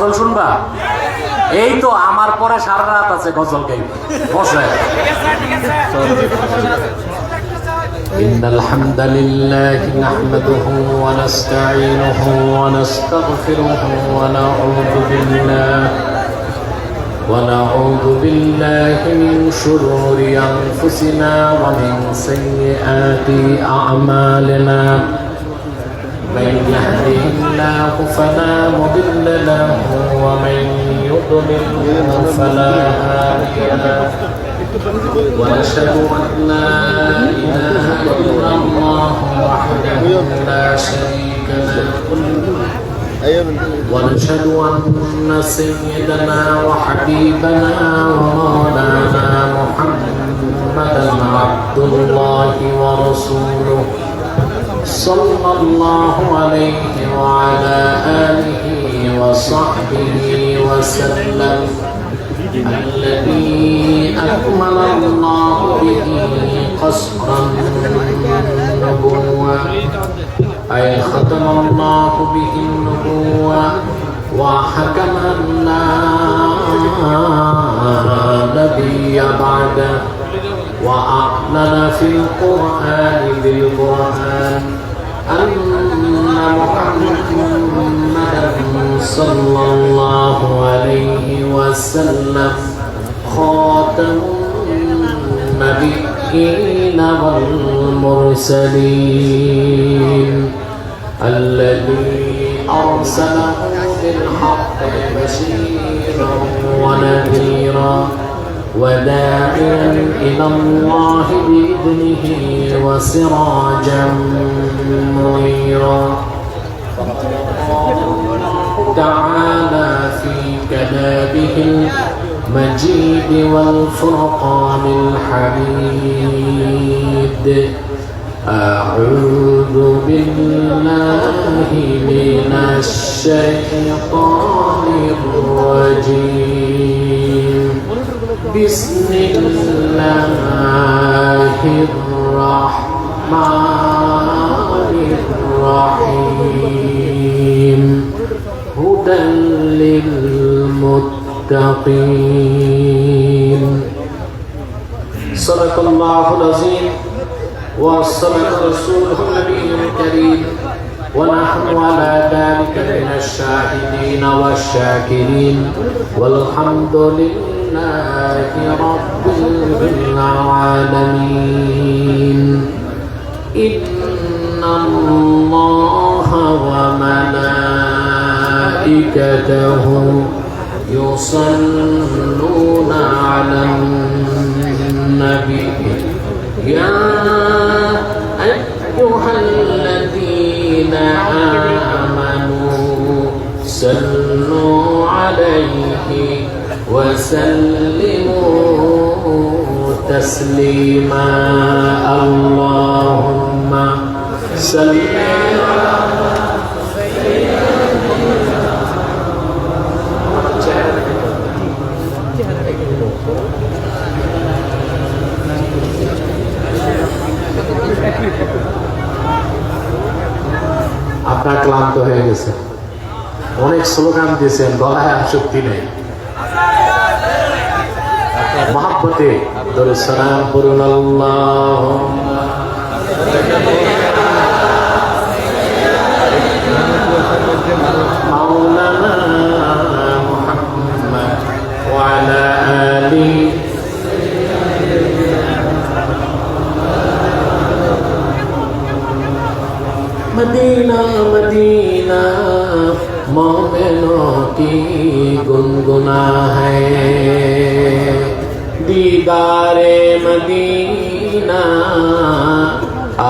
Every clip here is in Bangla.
গজল শুনবা? এই তো আমার পরে সারা রাত আছে গজল গাইবে, বসে। إن الحمد لله نحمده ونستعينه ونستغفره ونعوذ بالله من شرور أنفسنا ومن سيئات أعمالنا من يهده الله فلا مضل له ومن يضلل فلا هادي له ونشهد أن لا إله إلا الله وحده لا شريك له ونشهد أن سيدنا وحبيبنا ومولانا محمدا عبد الله ورسوله صلى الله عليه وعلى آله وصحبه وسلم الذي أكمل الله به قصرا النبوة أي ختم الله به النبوة وحكم لا نبي بعده وأعلن في القرآن بالقرآن أن محمدا صلى الله عليه وسلم خاتم النبيين والمرسلين الذي أرسله بالحق بشيرا ونذيرا وداعيا إلى الله بإذنه وسراجا منيرا تعالى في كتابه المجيد والفرقان الحميد أعوذ بالله من الشيطان الرجيم بسم الله الرحمن الرحيم هدى للمتقين صدق الله العظيم وصدق رسوله النبي الكريم ونحن على ذلك من الشاهدين والشاكرين والحمد لله رب العالمين إن الله وملائكته يصلون على النبي يا أيها الذين آمنوا صلوا عليه وسلموا تسليما اللهم صل على আপনার ক্লান্ত হয়ে গেছে, অনেক স্লোগান দিয়েছেন, গলায় আর শক্তি নেই। মহাব্বতে দরুদ সালাম পড়ুন। আল্লাহুম্মা মাওলানা মুহাম্মদ ওয়া আলা আলিহি मदीना मदीना मोमिनों की गुनगुना है दीदारे मदीना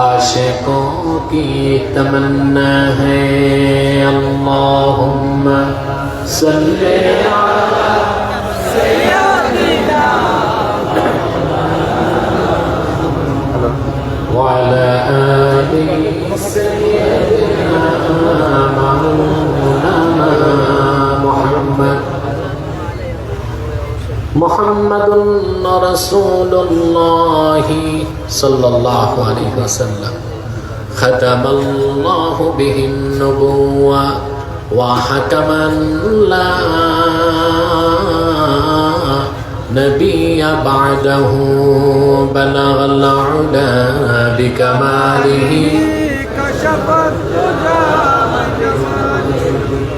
आशिकों की तमन्ना है अल्लाहुम्मा सल्ली अला सय्यिदिना व अला आलि सय्यिदिना मौलाना मुहम्मद मुहम्मदुन रसूलुल्लाह सल्लल्लाहु अलैहि वसल्लम खतमल्लाहु बिहिन नबुव्वा وحكما لا نبي بعده بلغ العلا بكماله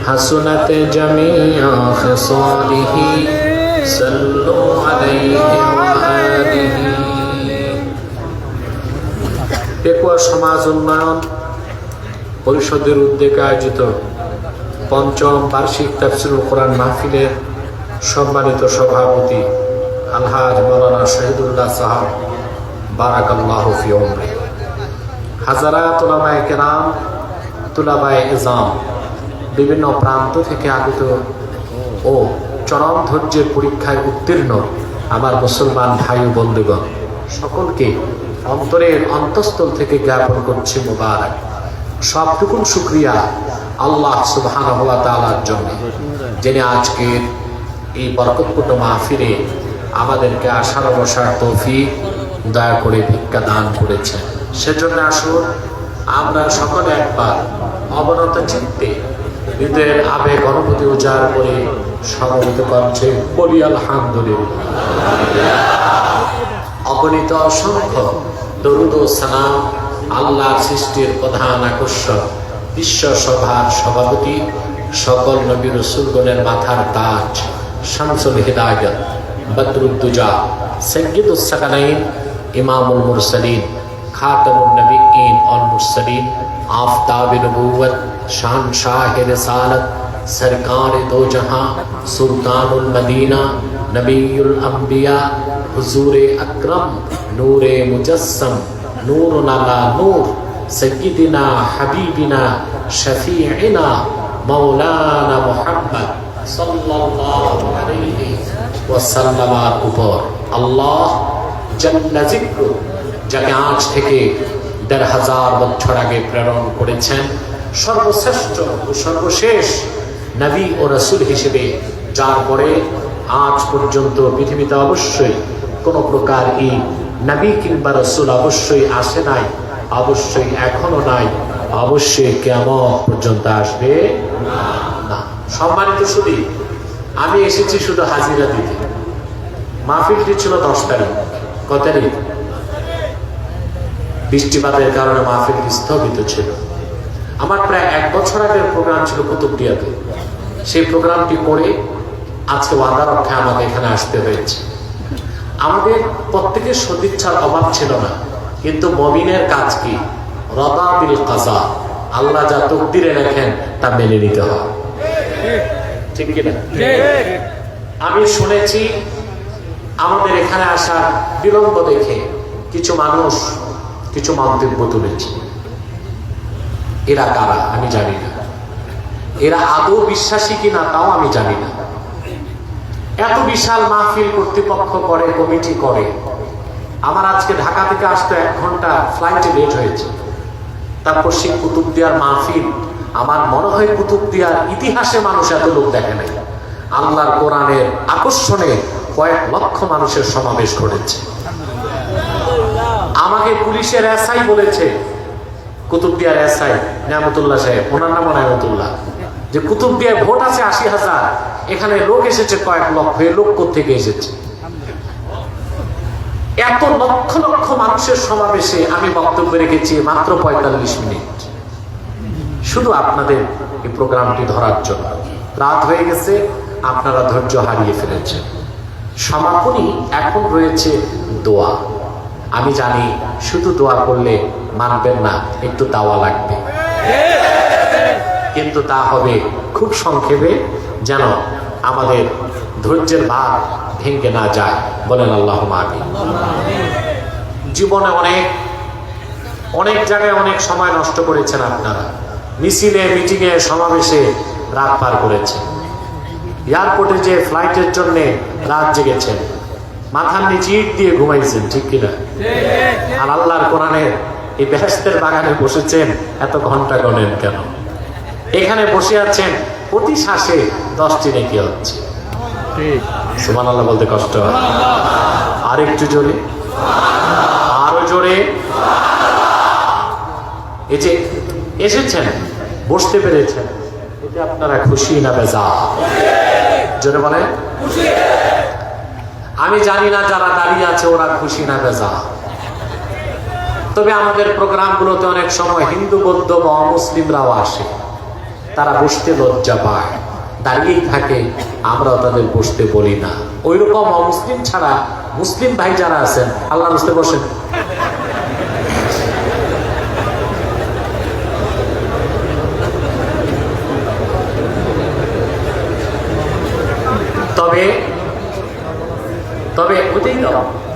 حسنت جميع خصاله صلوا عليه وآله পেকুয়া সমাজ উন্নয়ন পরিষদের উদ্যোগে আয়োজিত পঞ্চম বার্ষিক তাফসীরুল কোরআন মাহফিলের সম্মানিত সভাপতি আলহাজ মাওলানা শহীদুল্লাহ সাহেব বারাকাল্লাহু ফি উমরি, হাজারাত উলামায়ে কেরাম, তুলাবায়ে ইজাম, বিভিন্ন প্রান্ত থেকে আগত ও চরম ধৈর্যের পরীক্ষায় উত্তীর্ণ আমার মুসলমান ভাই ও বন্ধুগণ, সকলকে অন্তরের অন্তঃস্থল থেকে জ্ঞাপন করছি মুবারক। সবটুকুন শুকরিয়া আল্লাহ সুবহানাহু ওয়া তাআলার জন্য, যিনি আজকের এই বরকতপূর্ণ মাহফিলে আমাদেরকে আশার বসার তৌফিক দয়া করে ভিক্ষা দান করেছেন। সেজন্য আসুন আমরা সকলে একবার অবনত চিত্তে হৃদয়ের আবেগ অনুভূতি উজাড় করে সমবেত কণ্ঠে বলি আলহামদুলিল্লাহ। অগণিত অসংখ্য দরুদ ও সালাম আল্লাহর সৃষ্টির প্রধান আকর্ষণ বিশ্ব সভার সভাপতি, সকল নবী রাসূলগণের মাথার তাজ, শামসুল হিদায়াত, বদরুদ্দুজা, সাইয়্যিদুস সাকালাইন, ইমামুল মুরসালিন, খাতামুন নবিয়্যিন ওয়াল মুরসালিন, আফতাবে নবুওয়াত, শাহনশাহে রিসালাত, সরকারে দো জাহাं, সুলতানুল মদিনা, নবিয়ুল আম্বিয়া, হুজুরে আকরম, নূরে মুজাসসাম, নূরুন আলা নূর, সাইয়্যিদিনা হাবিবিনা শফিঈনা মাওলানা মুহাম্মদ সাল্লাল্লাহু আলাইহি ওয়াসাল্লামের উপর আল্লাহ জাল্লা যিকরু, যাকে আজ থেকে ১৫০০ বছর আগে প্রেরণ করেছেন, সর্বশ্রেষ্ঠ ও সর্বশেষ নবী ও রাসূল হিসেবে, যার পরে আজ পর্যন্ত পৃথিবীতে অবশ্যই কোনো প্রকার এই নবী কিংবা রাসূল অবশ্যই আসে নাই, অবশ্যই এখনো নাই, অবশ্যই কিয়ামত পর্যন্ত আসবে না। সম্মানিত শুধু আমি এসেছি শুধু হাজিরা দিতে। মাহফিলটি ছিল 10 তারিখ। কত তারিখ? বৃষ্টিপাতের কারণে মাহফিলটি স্থগিত ছিল। আমার প্রায় 1 বছর আগের প্রোগ্রাম ছিল কুতুবদিয়াতে। সেই প্রোগ্রামটি করে আজকে ওয়াদা রক্ষায় আমাকে এখানে আসতে হয়েছে। আমাদের প্রত্যেকের সদিচ্ছার অভাব ছিল না, কিন্তু মুমিনের কাজ কি? রাদা বিল কাজা, আল্লাহ যা তকদিরে লেখেন তা মেনে নিতে হয়, ঠিক কি না? আমি শুনেছি আমাদের এখানে আসা বিলম্ব দেখে কিছু মানুষ কিছু মন্তব্য তুলেছে। এরা কারা আমি জানি না, এরা আদৌ বিশ্বাসী কিনা তাও আমি জানি না। এত বিশাল মাহফিল কর্তৃপক্ষ করে, কমিটি করে। আমার আজকে ঢাকা থেকে আসতে 1 ঘন্টা ফ্লাইটে লেট হয়েছে। তারপর সেই কুতুবদিয়ার মাহফিল, আমার মনে হয় কুতুবদিয়ার ইতিহাসে মানুষ এত লোক দেখে নাই। আল্লাহর কোরআনের আকর্ষণে কয়েক লক্ষ মানুষের সমাবেশ ঘটেছে। আমাকে পুলিশের এসআই বলেছে, কুতুবদিয়ার এসআই নিয়ামতুল্লাহ সাহেব, ওনার নাম নিয়ামতুল্লাহ, যে কুতুবদিয়ায় ভোট আছে ৮০,০০০, এখানে লোক এসেছে কয়েক লক্ষ। লোক কোত্থেকে এসেছে? এত লক্ষ লক্ষ মানুষের সমাবেশে আমি বক্তব্য রেখেছি মাত্র ৪৫ মিনিট, শুধু আপনাদের এই প্রোগ্রামটি ধরার জন্য। রাত হয়ে গেছে, আপনারা ধৈর্য হারিয়ে ফেলেছেন। সমাপনী এখন রয়েছে দোয়া। আমি জানি শুধু দোয়া করলে মানবেন না, একটু দাওয়া লাগবে, কিন্তু তা হবে খুব সংক্ষেপে, যেন আমাদের ধৈর্যের ভাগ ভেঙে না যায়। বলেন আল্লাহুম্মা আমিন। জীবনে অনেক জায়গায় অনেক সময় নষ্ট করেছেন আপনারা। মিছিলে, মিটিংয়ে, সমাবেশে রাত পার করেছেন। এয়ারপোর্টে যে ফ্লাইটের জন্য রাত জেগেছেন, মাথার নিচে ইট দিয়ে ঘুমাইছেন, ঠিক কিনা? আর আল্লাহর কোরআনের এই বেহেশতের বাগানে বসেছেন, এত ঘন্টা গণেন কেন? এখানে বসে আছেন, প্রতি শ্বাসে 10টি নেকি হচ্ছে। সুবহানাল্লাহ বলতে কষ্ট হয়। আর একটু জোরে, আরো জোরে। এই যে এসেছেন, বসতে পেরেছেন, আপনারা খুশি না বেজার? জোরে বলেন। আমি জানি না যারা দাঁড়িয়ে আছে ওরা খুশি না বেজার। তবে আমাদের প্রোগ্রামগুলোতে অনেক সময় হিন্দু, বৌদ্ধ বা অমুসলিমরাও আসে। তারা বসতে লজ্জা পায়, দাঁড়িয়েই থাকে, আমরাও তাদের বসতে বলি না। ওই রকম অমুসলিম ছাড়া মুসলিম ভাই যারা আছেন, আল্লাহ বসতে বসেন।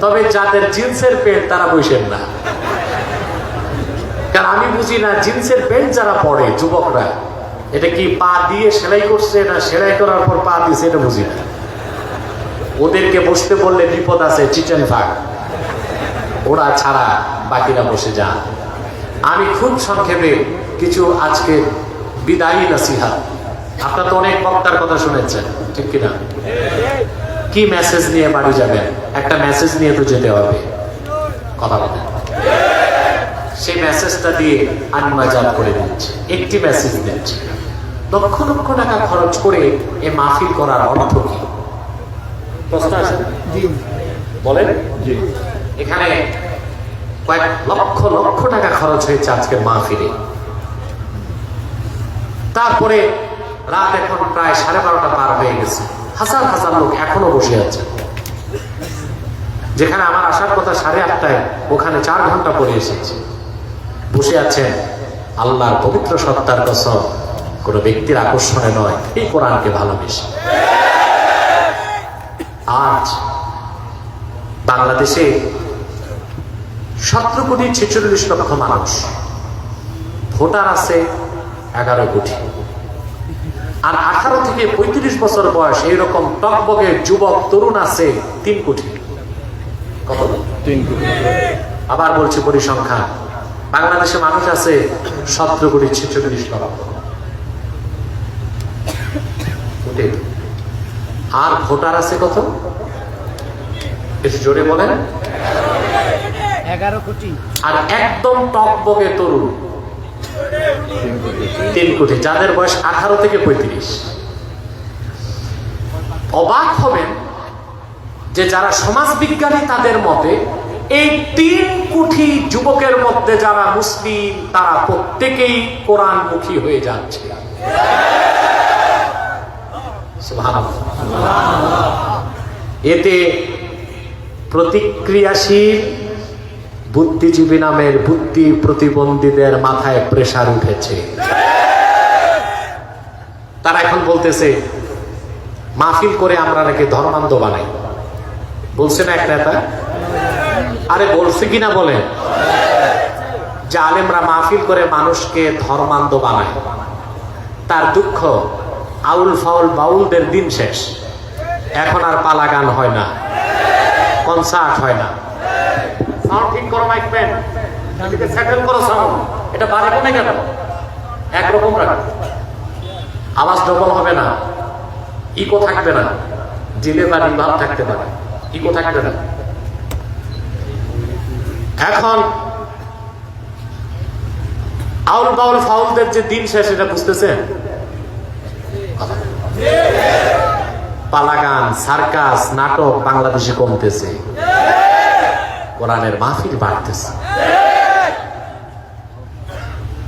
তবে যাদের জিন্সের প্যান্ট তারা বসেন না। কারণ আমি বুঝি না জিন্সের প্যান্ট যারা পরে যুবকরা, এটা কি পা দিয়ে সেলাই করছে না সেলাই করার পর পা দিয়েছে, এটা বুঝি না। ওদেরকে বসতে বললে বিপদ আছে, চিকেন ফাঁক। ওরা ছাড়া বাকিরা বসে যান। আমি খুব সংক্ষেপে কিছু আজকে বিদায়ী নসিহত। আপনারা তো অনেক বক্তার কথা শুনেছেন, ঠিক কিনা? কি মেসেজ নিয়ে বাড়ি যাবেন? একটা মেসেজ নিয়ে তো যেতে হবে, কথা বলেন। সেই মেসেজটা দিয়ে আমি মজাব করে দিচ্ছি। একটি মেসেজ দিচ্ছি, লক্ষ লক্ষ টাকা খরচ করে এই মাহফিল করার অর্থ কি? প্রশ্ন আছে? বলেন। এখানে কয়েক লক্ষ লক্ষ টাকা খরচ হয়েছে আজকের মাহফিলে। তারপরে রাত এখন প্রায় 12:30 পার হয়ে গেছে। হাজার হাজার লোক এখনো বসে আছে। যেখানে আমার আসার কথা 8:30, ওখানে 4 ঘন্টা পরে এসেছে। বসে আছেন আল্লাহর পবিত্র সত্তার কসম, কোন ব্যক্তির আকর্ষণে নয়, এই কোরআনকে ভালোবেসে। আজ বাংলাদেশে 17,46,00,000 মানুষ, ভোটার আছে 11 কোটি। আর 18 থেকে 35 বছর বয়স এইরকম টকবগে যুবক তরুণ আছে 3 কোটি। কত? 3 কোটি। আবার বলছি পরিসংখ্যান, বাংলাদেশে মানুষ আছে 17,46,00,000। আর ভোটার আছে কত? একটু জোরে বলেন। 11 কোটি। আর একদম টকবগে তরুণ 3 কোটি, যাদের বয়স 18 থেকে 35। অবাক হবেন যে যারা সমাজবিজ্ঞানী তাদের মতে এই 3 কোটি যুবকের মধ্যে যারা মুসলিম তারা প্রত্যেকেই কোরআনমুখী হয়ে যাচ্ছে। এতে প্রতিক্রিয়াশীল বুদ্ধিজীবী নামের বুদ্ধি প্রতিবন্ধীদের মাথায় প্রেসার উঠেছে। তারা এখন বলতেছে মাহফিল করে আমরা নাকি ধর্মান্ধ বানাই। বলছে না এক নেতা? আরে বলছে কিনা বলেন? যে আলেমরা মাহফিল করে মানুষকে ধর্মান্ধ বানায়। তার দুঃখ, আউল ফাউল বাউলদের দিন শেষ। এখন আর পালা গান হয় না, কনসার্ট হয় না। ঠিক করো মাইক প্যান, সেটেল করো সাউন্ড। এটা বাড়ি কমে গেল, একরকম রাখো, আওয়াজ ডবল হবে না, ইকো থাকবে না, জিলে বা রিভার্ব থাকতে পারে, ইকো থাকবে না। এখন আউল বাউল ফাউলদের যে দিন শেষ, এটা বুঝতেছেন? পালাগান, সার্কাস, নাটক বাংলাদেশে কমতেছে, কোরআনের মাহফিল বাড়তেছে।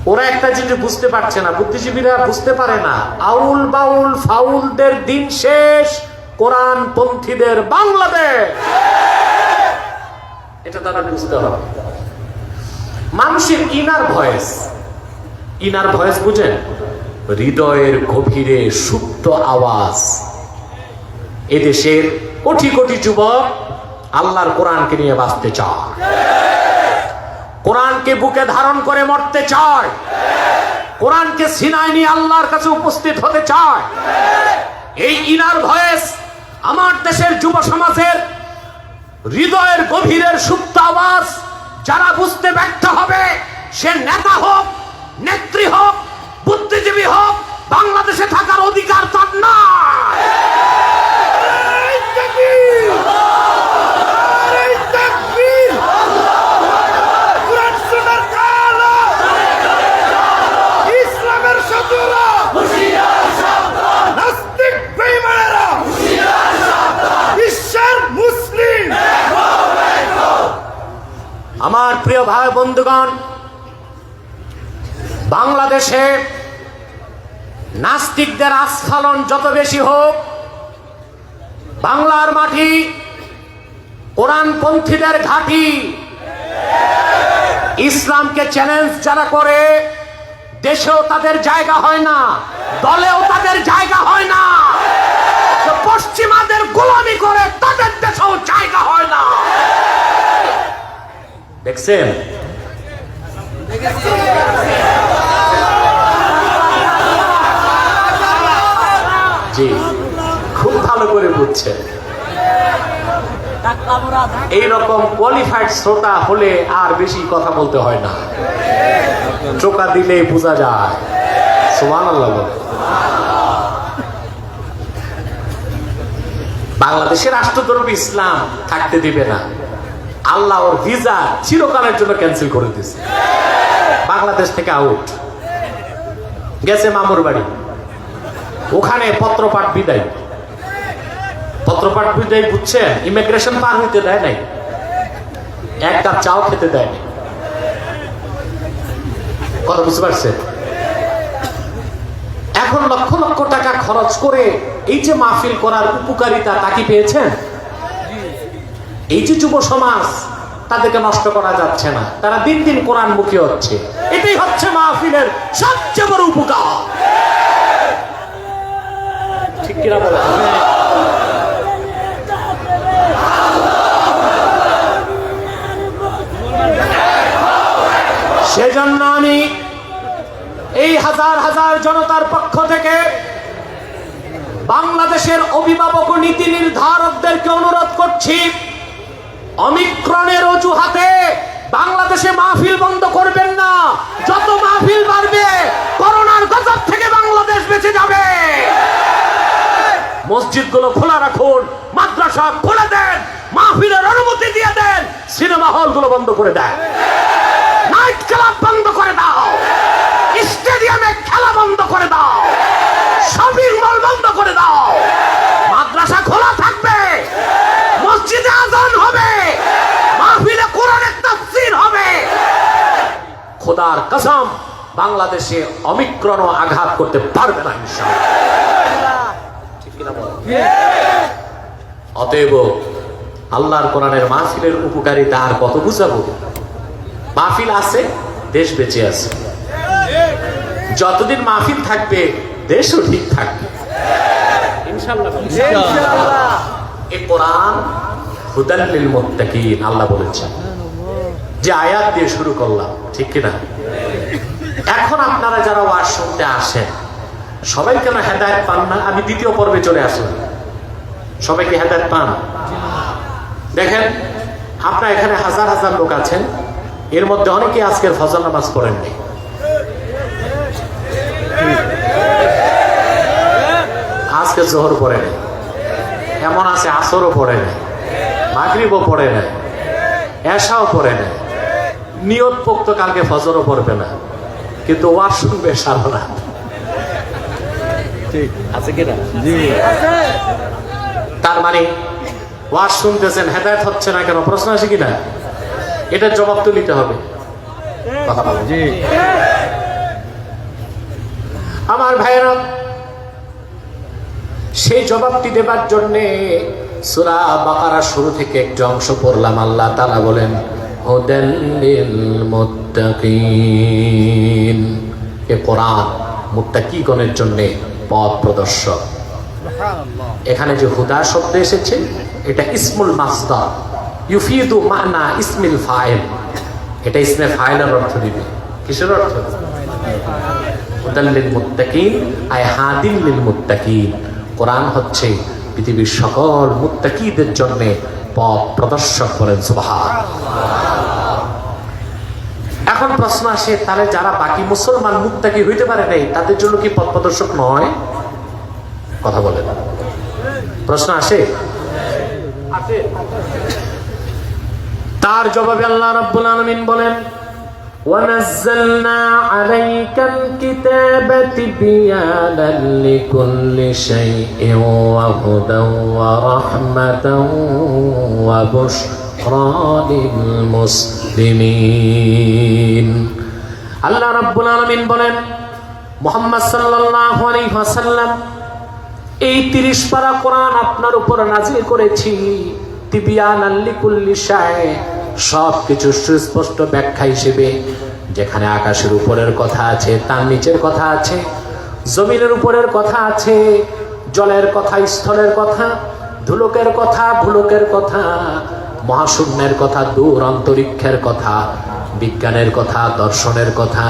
ওরা একটা জিনিস বুঝতে পারছে না, বুদ্ধিজীবীরা বুঝতে পারে না, আউল বাউল ফাউলদের দিন শেষ, কোরআন পন্থীদের বাংলাদেশ। এটা তাদের বুঝতে হবে। মানুষের ইনার ভয়েস বুঝেন? হৃদয়ের গভীরে সুপ্ত আওয়াজ। এদেশের কোটি কোটি যুবক আল্লাহর কোরআনকে নিয়ে বাঁচতে চায়, কোরআনকে বুকে ধারণ করে মরতে চায়, কোরআনকে সিনায় নিয়ে আল্লাহর কাছে উপস্থিত হতে চায়। এই ইনার ভয়েস আমার দেশের যুব সমাজের হৃদয়ের গভীরের সুপ্ত আওয়াজ যারা বুঝতে ব্যর্থ হবে, সে নেতা হোক, নেত্রী হোক, বুদ্ধিজীবী হোক, বাংলাদেশে থাকার অধিকার তার নাই। ইসলামের শত্রুরা প্রিয় ভাই বন্ধুগণ, বাংলাদেশে নাস্তিকদের আস্ফালন যত বেশি হোক, বাংলার মাটি কোরআনপন্থীদের ঘাঁটি, ইসলামকে চ্যালেঞ্জ যারা করে দেশেও তাদের জায়গা হয় না, দলেও তাদের জায়গা হয় না, পশ্চিমাদের গোলামি করে তাদের দেশেও জায়গা হয় না। দেখছেন? জি, খুব ভালো করে বুঝছেন। এইরকম কোয়ালিফাইড শ্রোতা হলে আর বেশি কথা বলতে হয় না, চোকা দিলেই বোঝা যায়। সুবহানাল্লাহ। বাংলাদেশের রাষ্ট্রধর্ম ইসলাম থাকতে দিবে না, আল্লাহ ওর ভিসা চিরকালের জন্য ক্যান্সেল করে দিয়েছে, বাংলাদেশ থেকে আউট। গেছে মামুর বাড়ি, ওখানে পত্রপাঠ বিদায়। পত্রপাঠ বিদায় বুঝছেন, ইমিগ্রেশন পার হইতে দেয় নাই, এক কাপ চাও খেতে দেয় নাই। কথা বুঝতে পারছেন? এখন লক্ষ লক্ষ টাকা খরচ করে এই যে মাহফিল করার উপকারিতা তা কি পেয়েছেন? এই যে যুব সমাজ, তাদেরকে নষ্ট করা যাচ্ছে না, তারা দিন দিন কোরআন মুখী হচ্ছে। এটাই হচ্ছে মাহফিলের সবচেয়ে বড় উপকার। ঠিক কিনা বলেন? সেজন্য আমি এই হাজার হাজার জনতার পক্ষ থেকে বাংলাদেশের অভিভাবক ও নীতি নির্ধারকদেরকে অনুরোধ করছি, অমিক্রণের অজুহাতে বাংলাদেশে মাহফিল বন্ধ করবেন না। যত মাহফিল বাড়বে, করোনার গজব থেকে বাংলাদেশ বেঁচে যাবে। মসজিদগুলো খোলা রাখুন, মাদ্রাসা খুলে দেন, মাহফিলের অনুমতি দিয়ে দেন, সিনেমা হলগুলো বন্ধ করে দেন, নাইট ক্লাব বন্ধ করে দাও, স্টেডিয়ামে খেলা বন্ধ করে দাও, শপিং মল বন্ধ করে দাও, মাদ্রাসা খোলা থাকবে, মসজিদে আযান হবে, মাহফিলে কোরআনের তাফসীর হবে। খোদার কসম, বাংলাদেশে অমিক্রণ আঘাত করতে পারবে না ইনশাআল্লাহ। ঠিক কিনা বল? অতএব আল্লাহর কোরআনের মাহফিলের উপকারিতা আর কত বুঝাবো? মাহফিল আছে, দেশ বেঁচে আছে। যতদিন মাহফিল থাকবে, দেশও ঠিক থাকবে ইনশাআল্লাহ। এই কোরআন হুদাল লিল মুত্তাকিন আল্লাহ বলেছেন, যে আয়াত দিয়ে শুরু করলাম, ঠিক কিনা? এখন আপনারা যারা ওয়াজ শুনতে আসেন, সবাই কেন হেদায়েত পান না? আমি দ্বিতীয় পর্বে চলে আসলাম। সবাই কি হেদায়েত পান? দেখেন, আপনারা এখানে হাজার হাজার লোক আছেন, এর মধ্যে অনেকে আজকের ফজর নামাজ পড়েননি। আজকে জোহর পড়ে নাই, এমন আছে আসরও পড়ে নাই, মাগরিবও পড়ে নাই, এশাও পড়ে নাই, নিয়ত পোক্ত কালকে ফজরও পড়বে না, কিন্তু ওয়াজ শুনবে সারা রাত। আছে কিনা? তার মানে ওয়াজ শুনতেছেন, হেদায়েত হচ্ছে না কেন? প্রশ্ন আছে কিনা? এটার জবাব তো নিতে হবে। কথা বলেন। আমার ভাইয়েরা, সেই জবাবটি দেবার জন্য সূরা বাকারা শুরু থেকে একটি অংশ পড়লাম। আল্লাহ তাআলা বলেন, হুদাল লিল মুত্তাকিন। এ কোরআন মুত্তাকিগণের জন্য পথ প্রদর্শক। এখানে যে হুদা শব্দ এসেছে, এটা ইসমুল মাসদার, ইউফিদু মানা ইসমিল ফাইল। এটা ইসমে ফাইলের অর্থ দিবে। কিসের অর্থ? হুদাল লিল মুত্তাকিন, আয় হাদিল লিল মুত্তাকিন। কোরআন হচ্ছে পৃথিবীর সকল মুত্তাকিদের জন্য পথ প্রদর্শক। বলেন সুবহানাল্লাহ। এখন প্রশ্ন আসে, তাহলে যারা বাকি মুসলমান মুত্তাকি হইতে পারে নাই, তাদের জন্য কি পথ প্রদর্শক নয়? কথা বলেন। প্রশ্ন আসে? তার জবাবে আল্লাহ রাব্বুল আলামিন বলেন, ونزلنا عليك الكتاب تبيانا لكل شيء وهدى ورحمة وبشرى للمسلمين আল্লাহ রাব্বুল আলামিন বলেন মুহাম্মদ সাল্লাল্লাহু আলাইহি ওয়াসাল্লাম এই 30 পারা কোরআন আপনার উপর নাযিল করেছি তিবিয়ানাল লিকুল্লি শাই সবকিছু সুস্পষ্ট ব্যাখ্যা হিসেবে যেখানে আকাশের উপরের কথা আছে তার নিচের কথা আছে জমিনের উপরের কথা আছে জলের কথা স্থলের কথা ধুলোকের কথা ভুলোকের কথা মহাশূন্যের কথা দূর অন্তরিক্ষের কথা বিজ্ঞানের কথা দর্শনের কথা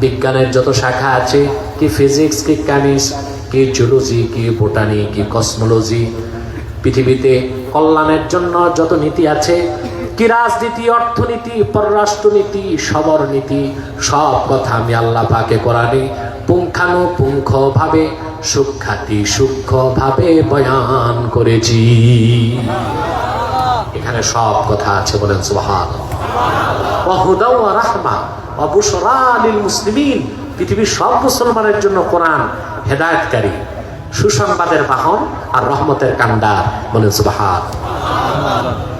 বিজ্ঞানের যত শাখা আছে কি ফিজিক্স কি কেমিস্ট্রি কি জুলজি কি বোটানি কি কসমোলজি পৃথিবীতে কল্যাণের জন্য যত নীতি আছে কি রাজনীতি অর্থনীতি পররাষ্ট্রনীতি সবরনীতি সব কথা আমি আল্লাহ পাকে কোরআনে পুঙ্খানুপুঙ্খভাবে সূক্ষ্মভাবে বয়ান করেছি এখানে সব কথা আছে বলেন সুবহানাল্লাহ ওয়া হুদা ওয়া রাহমা ওয়া বুশরা লিল মুসলিমিন পৃথিবীর সব মুসলমানের জন্য কোরআন হেদায়েতকারী সুসংবাদের বাহন আর রহমতের কান্ডার বলেন সুবহানাল্লাহ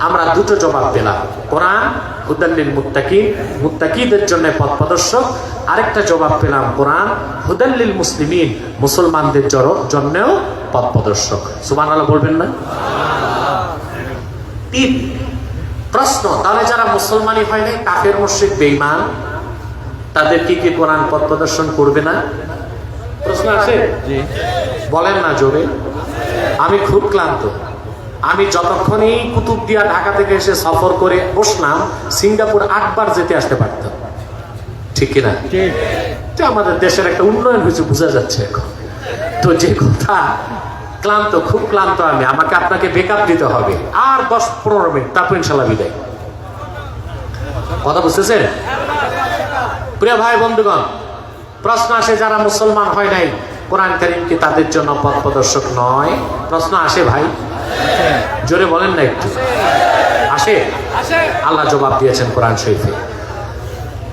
আমরা দুটো জবাব পেলাম কোরআন হুদাল লিল মুত্তাকিন মুত্তাকিদের জন্য পথ প্রদর্শক আরেকটা জবাব পেলাম কোরআন হুদাল লিল মুসলিমিন মুসলমানদের জন্যও পথ প্রদর্শক সুবহানাল্লাহ বলবেন না তিন প্রশ্ন তাহলে যারা মুসলমানই হয় নাই কাফের মুশরিক বেঈমান তাদের কি কি কোরআন পথ প্রদর্শন করবে না প্রশ্ন আছে জি বলেন না জোরে আমি খুব ক্লান্ত আমি যতক্ষণ এই কুতুবদিয়া ঢাকা থেকে এসে সফর করে বসলাম সিঙ্গাপুর 8 বার যেতে আসতে পারতাম ঠিক কি না ঠিক আমাদের দেশের একটা উন্নয়ন হয়েছে বোঝা যাচ্ছে এখন তো যে কথা ক্লান্ত খুব ক্লান্ত আমি আমাকে আপনাকে ব্যাকআপ দিতে হবে আর 10-15 মিনিট তারপর ইনশাআল্লাহ বিদায় কথা বুঝতেছেন প্রিয় ভাই বন্ধুগণ প্রশ্ন আসে যারা মুসলমান হয় নাই কোরআন কারীম কি তাদের জন্য পথ প্রদর্শক নয় প্রশ্ন আসে ভাই জোরে বলেন না একটু আসে আল্লাহ জবাব দিয়েছেন কোরআন শরীফে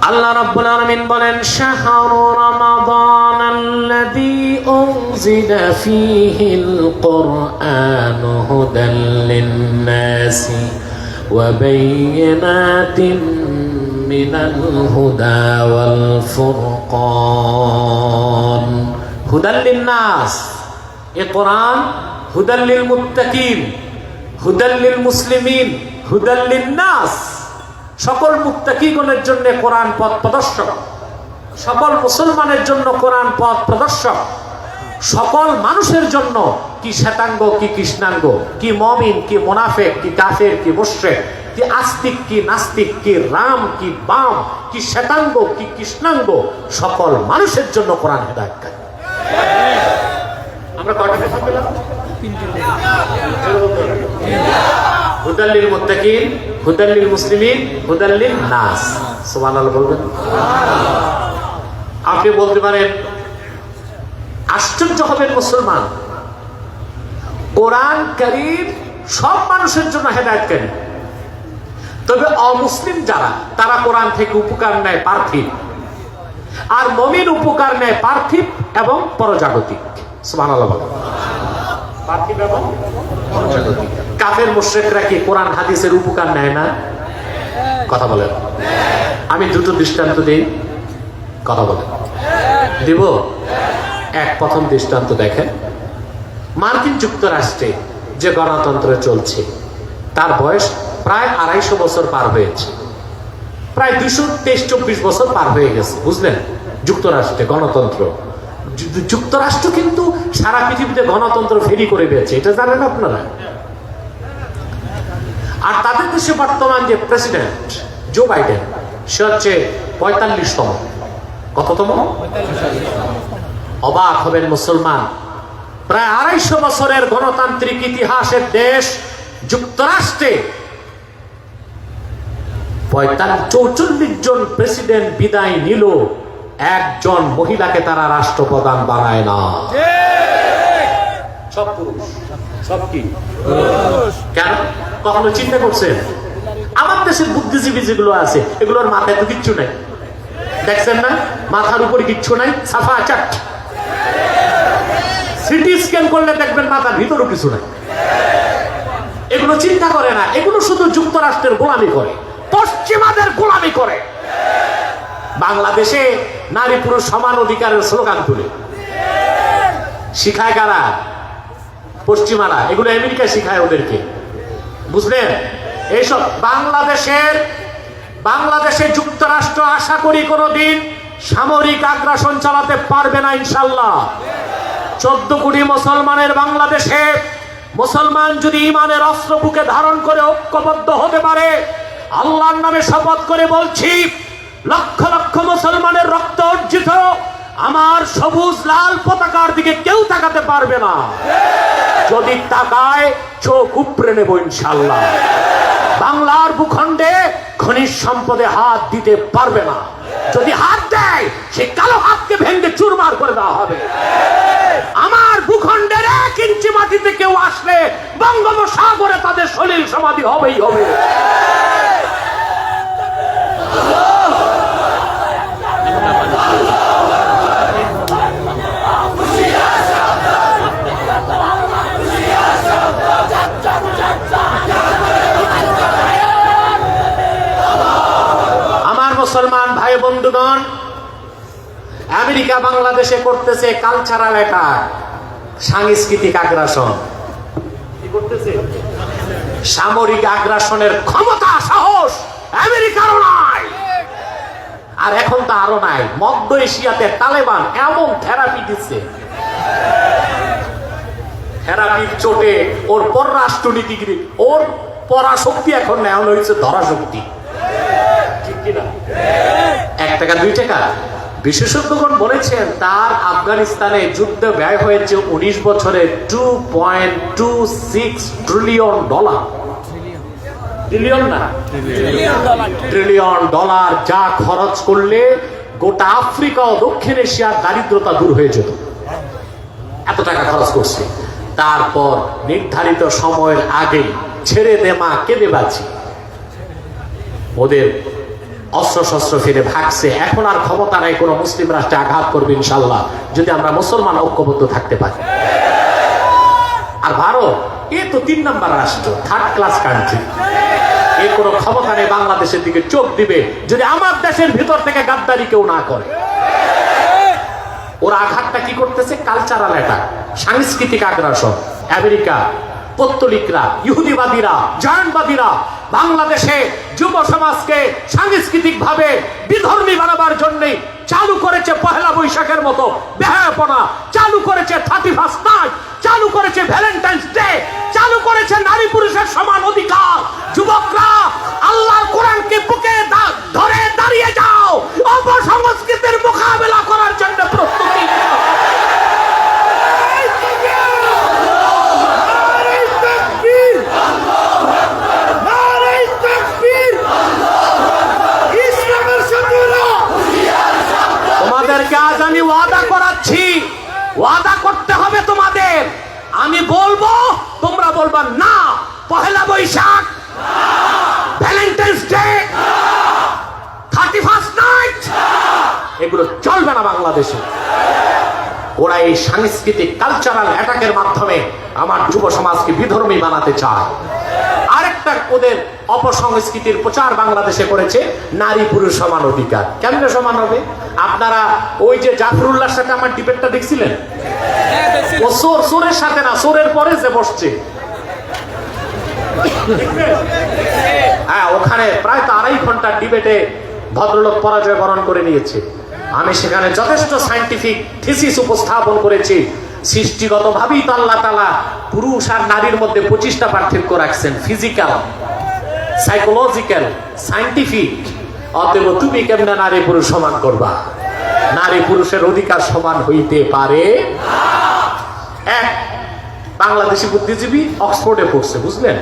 আল্লাহ রাব্বুল আলামিন বলেন শাহরু রমাদানাল্লাযী উনজিলা ফীহিল কুরআনু হুদাল লিন-নাসি ওয়া বায়্যিনাতিন মিনাল হুদা ওয়াল ফুরকান হুদাল লিন-নাস এ কোরআন হুদাল লিল মুত্তাকিন হুদাল লিল মুসলিমিন হুদাল লিন-নাস সকল মুত্তাকিগণের জন্য কোরআন পথ প্রদর্শক সকল মুসলমানের জন্য কোরআন পথ প্রদর্শক সকল মানুষের জন্য কি শ্বেতাঙ্গ কি কৃষ্ণাঙ্গ কি মুমিন কি মুনাফিক কি কাফের কি মুশরিক কি আস্তিক কি নাস্তিক কি রাম কি বাম কি শ্বেতাঙ্গ কি কৃষ্ণাঙ্গ সকল মানুষের জন্য কোরআন হেদায়েতকারী আমরা কয়টা কথা পেলাম হুদাল লিল মুত্তাকিন হুদাল লিল মুসলিমিন হুদাল লিন নাস সুবহানাল্লাহ বলবেন আপনি বলতে পারেন আশ্চর্য হবেন মুসলমান কোরআন কারীম সব মানুষের জন্য হেদায়েতকারী তবে অমুসলিম যারা তারা কোরআন থেকে উপকার নেয় পার্থিব আর মুমিন উপকার নেয় পার্থিব এবং পরজাগতিক সুবহানাল্লাহ বলেন পার্থিব এবং পরজাগতিক কাফের মুশরিকরা কি কোরআন হাদিসের উপকার নেয় না কথা বলেন আমি দুটো দৃষ্টান্ত দেই কথা বলেন দিব এক প্রথম দৃষ্টান্ত দেখেন মার্কিন যুক্তরাষ্ট্রে যে গণতন্ত্র চলছে তার বয়স প্রায় 250 বছর পার হয়েছে প্রায় 223-24 বছর পার হয়ে গেছে বুঝলেন যুক্তরাষ্ট্রে গণতন্ত্র যুক্তরাষ্ট্র কিন্তু সারা পৃথিবীতে গণতন্ত্র ফেরি করে দিয়েছে এটা জানেন আপনারা আর তাদের দেশে বর্তমান যে প্রেসিডেন্ট জো বাইডেন সে হচ্ছে 45তম কততম অবাক হবেন মুসলমান প্রায় 250 বছরের গণতান্ত্রিক ইতিহাসের দেশ যুক্তরাষ্ট্রে 44 জন প্রেসিডেন্ট বিদায় নিল একজন মহিলাকে তারা রাষ্ট্রপ্রধান বানায় না সব পুরুষ সব কি কেন কখনো চিন্তা করছেন আমার দেশের বুদ্ধিজীবী যেগুলো আছে এগুলোর মাথায় তো কিচ্ছু নেই দেখছেন না, মাথার উপরে কিচ্ছু নাই, সাফা চাট। সিটি স্ক্যান করলে দেখবেন মাথার ভিতরও কিছু নাই। এগুলো চিন্তা করে না, এগুলো শুধু যুক্তরাষ্ট্রের গোলামি করে, পশ্চিমাদের গোলামি করে। বাংলাদেশে নারী পুরুষ সমান অধিকারের স্লোগান তুলে শিখায় কারা? পশ্চিমারা। এগুলো আমেরিকা শিখায় ওদেরকে, বুঝলেন? এইসব বাংলাদেশে যুক্তরাষ্ট্র আশা করি কোনোদিন সামরিক আগ্রাসন চালাতে পারবে না ইনশাল্লাহ। 14 কোটি মুসলমানের বাংলাদেশে মুসলমান যদি ইমানের অস্ত্র বুকে ধারণ করে ঐক্যবদ্ধ হতে পারে, আল্লাহর নামে শপথ করে বলছি, লক্ষ লক্ষ মুসলমানের রক্ত অর্জিত আমার সবুজ লাল পতাকার দিকে কেউ তাকাতে পারবে না। যদি তাকায় চোখ উপড়ে নেব ইনশাল্লাহ। বাংলার ভূখণ্ডে খনিজ সম্পদে হাত দিতে পারবে না। যদি হাত দেয় সেই কালো হাতকে ভেঙে চুরমার করে দেওয়া হবে। আমার ভূখণ্ডের 1 ইঞ্চি মাটিতে কেউ আসলে বঙ্গোপসাগরে তাদের সলিল সমাধি হবেই হবে। মুসলমান ভাই বন্ধুগণ, আমেরিকা বাংলাদেশে করতেছে কালচারাল অ্যাটাক, সাংস্কৃতিক আগ্রাসন। কি করতেছে? সামরিক আগ্রাসনের ক্ষমতা সাহস আমেরিকারও নাই, আর এখন তো আরো নাই। মধ্য এশিয়াতে তালেবান এমন থেরাপি দিচ্ছে, থেরাপির চোটে ওর পররাষ্ট্রনীতিগিরি, ওর পরাশক্তি এখন নেওয়া হয়েছে ধরাশক্তি। 1 টাকা 2 টাকা। বিশেষজ্ঞগণ বলেছেন তার আফগানিস্তানে যুদ্ধ ব্যয় হয়েছে 19 বছরে $2.26 ট্রিলিয়ন। ট্রিলিয়ন না, ট্রিলিয়ন ডলার, যা খরচ করলে গোটা আফ্রিকা ও দক্ষিণ এশিয়ার দারিদ্রতা দূর হয়ে যেত। এত টাকা খরচ করছে। তারপর নির্ধারিত সময়ের আগে ছেড়ে দে মা, কেঁদে বাঁচি। ওদের অস্ত্র শস্ত্র ফিরে ভাগছে। এখন আর ক্ষমতা নাই কোন মুসলিম রাষ্ট্রে আঘাত করবে ইনশাল্লাহ, যদি আমরা মুসলমান ঐক্যবদ্ধ থাকতে পারি। আর ভারত এ তো 3 নম্বর রাষ্ট্র, 3rd ক্লাস কান্ট্রি। এর কোনো ক্ষমতা নেই বাংলাদেশের দিকে চোখ দিবে যদি আমার দেশের ভিতর থেকে গাদ্দারি কেউ না করে। ওরা আঘাতটা কি করতেছে? কালচারাল অ্যাটাক, সাংস্কৃতিক আগ্রাসন। আমেরিকা, পত্তলিকরা, ইহুদিবাদীরা, জায়নবাদীরা বাংলাদেশে যুব সমাজকে সাংস্কৃতিক ভাবে বিধর্মী বানাবার জন্য চালু করেছে পহেলা বৈশাখের মতো বেহায়াপনা, চালু করেছে 31st নাইট, চালু করেছে ভ্যালেন্টাইন্স ডে, চালু করেছে নারী পুরুষের সমান অধিকার। যুবকরা আল্লাহর কোরআনকে বুকে ধরে দাঁড়িয়ে যাও, অপসংস্কৃতির মোকাবেলা করার জন্য প্রস্তুতি। আজ আমি ওয়াদা করাচ্ছি, ওয়াদা করতে হবে তোমাদের। আমি বলবো, তোমরা বলবা না। Pohela Boishakh, Valentine's day, 31st night, এগুলো চলবে না বাংলাদেশে। ওরা এই সাংস্কৃতিক কালচারাল অ্যাটাকের মাধ্যমে আমার যুব সমাজকে বিধর্মী বানাতে চায়। আরেকটা ওদের অপসংস্কৃতির প্রচার বাংলাদেশে করেছে, নারী পুরুষ সমান অধিকার। কেমনে সমান হবে? আপনারা ওই যে জাফরুল্লাহর সাথে আমার ডিবেটটা দেখছিলেন? ও সোরের সাথে না, সোরের পরে যে বসছে, হ্যাঁ, ওখানে প্রায় তো 2.5 ঘন্টার ডিবেটে ভদ্রলোক পরাজয় বরণ করে নিয়েছে। আমি সেখানে যথেষ্ট সায়েন্টিফিক থিসিস উপস্থাপন করেছি। সৃষ্টিগতভাবেই তো আল্লাহ তাআলা পুরুষ আর নারীর মধ্যে 25টা পার্থক্য রাখছেন, ফিজিক্যাল, সাইকোলজিক্যাল, সায়েন্টিফিক। অতএব তুমি কেমনে নারী পুরুষ সমান করবা? নারী পুরুষের অধিকার সমান হইতে পারে এক বাংলাদেশি বুদ্ধিজীবী অক্সফোর্ডে পড়ছে, বুঝলেন?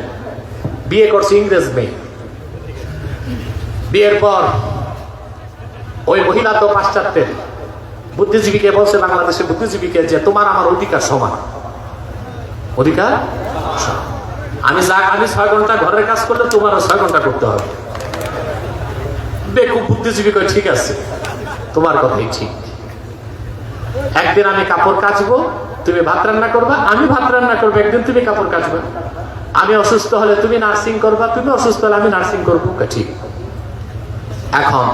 বিয়ে করছে ইংরেজ মেয়ে। বিয়ের পর ওই মহিলা তো পাশ্চাত্যের বুদ্ধিজীবীকে বলছে, বাংলাদেশের বুদ্ধিজীবীকে, যে তোমার আমার অধিকার সমান। অধিকার আমি 6 ঘন্টা ঘরের কাজ করলে তোমারও 6 ঘন্টা করতে হবে। বেকুব বুদ্ধিজীবী কয় ঠিক আছে। তোমার কথাই ঠিক। একদিন আমি কাপড় কাচবো, তুমি ভাত রান্না করবা, আমি ভাত রান্না করবো, একদিন তুমি কাপড় কাচবা। আমি অসুস্থ হলে তুমি নার্সিং করবা, তুমি অসুস্থ হলে আমি নার্সিং করবো, ঠিক। এখন